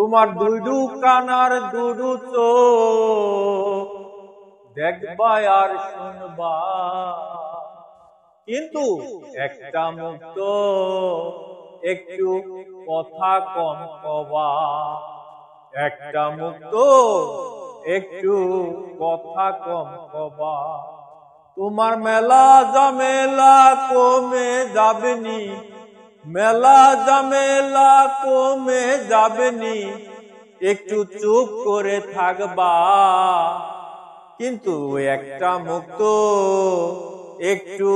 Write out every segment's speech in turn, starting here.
তোমার দুইডু কান আর দুডু চোখ, দেখবা আর শুনবা, কিন্তু একটা মুক্ত একটু কথা কম কবা। একটা মুক্ত একটু কথা কম কবা। তোমার মেলা জামেলা কমে যাবেনি, মেলা জামেলা কমে যাবেনি, একটু চুপ করে থাকবা, কিন্তু একটা মুক্ত একটু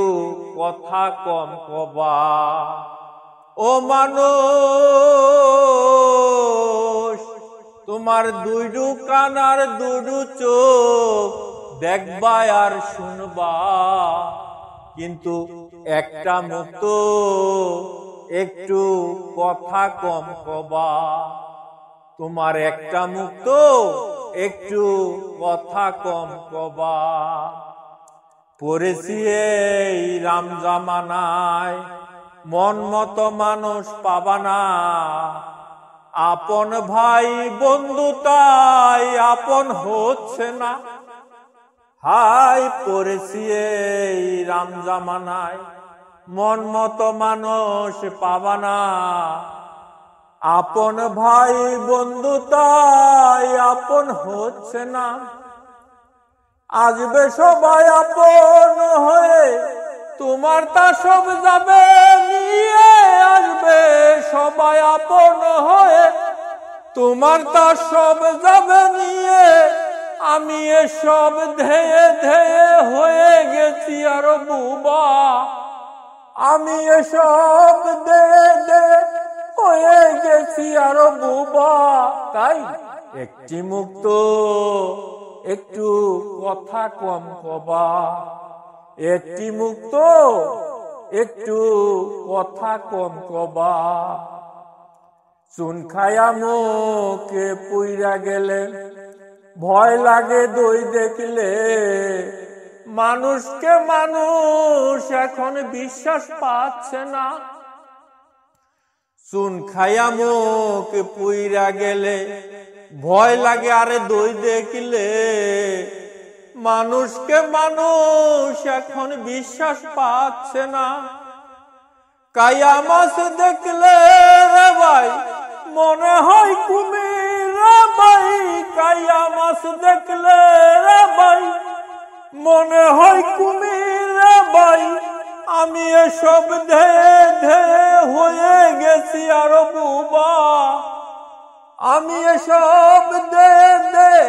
কথা কম কবা। ও মানুষ, তোমার দুইডু কান আর দুডু চোখ, দেখবা আর শুনবা, কিন্তু একটা মুক্ত একটু কথা কম কবা। তোমার একটা মুক্ত একটু কথা কম কবা। পড়েছি এই রাম জামানায়, মন মতো মানুষ পাবা না, আপন ভাই বন্ধু তাই আপন হচ্ছে না। হাই পড়েছি এই রাম জামানায়, মন মতো মানুষ পাবা না, আপন ভাই বন্ধু তাই আপন হচ্ছে না। আসবে সবাই আপন হয়ে, তোমার তা সব যাবে নিয়ে। আসবে সবাই আপন হয়ে, তোমার তা সব যাবে নিয়ে। আমি এসব ধেয়ে ধেয়ে হয়ে গেছি আরো বুবা, আমি এসব ধেয়ে ধেয়ে হয়ে গেছি আরো বুবা। তাই একটি মুক্ত একটু কথা কম কবা। একটি মুক্ত একটু কথা কম কবা। চুন খায়া মুখে পুইরা গেলে, ভয় লাগে দই দেখলে। মানুষকে মানুষ এখন বিশ্বাস পাচ্ছে না। চুন খায়া মুখ পুইরা গেলে, ভয় লাগে আরে দই দেখলে। মানুষকে মানুষ এখন বিশ্বাস পাচ্ছে না। কায়া মাছ দেখলে রে ভাই মনে হয় কুমির রে ভাই। কায়া মাছ দেখলে রে ভাই মনে হয় কুমির রে ভাই। আমি এসব ধেয়ে ধেয়ে হয়ে গেছি আরো বুবা, আমি এসব ধেয়ে ধেয়ে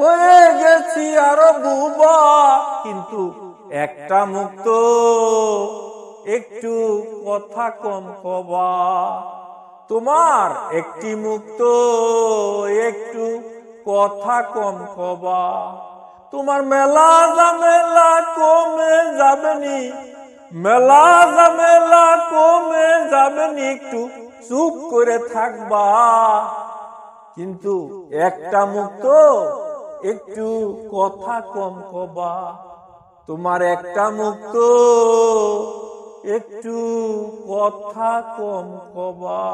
হয়ে গেছি আরো বুবা, কিন্তু একটা মুক্ত একটু কথা কম কবা। তোমার একটি মুক্ত একটু কথা কম কবা। তোমার মেলা জামেলা কমে যাবেনি, মেলা জামেলা কমে যাবেনি, একটু চুপ করে থাকবা, কিন্তু একটা মুক্ত একটু কথা কম কবা। তোমার একটা মুক্ত একটু কথা কম কবা।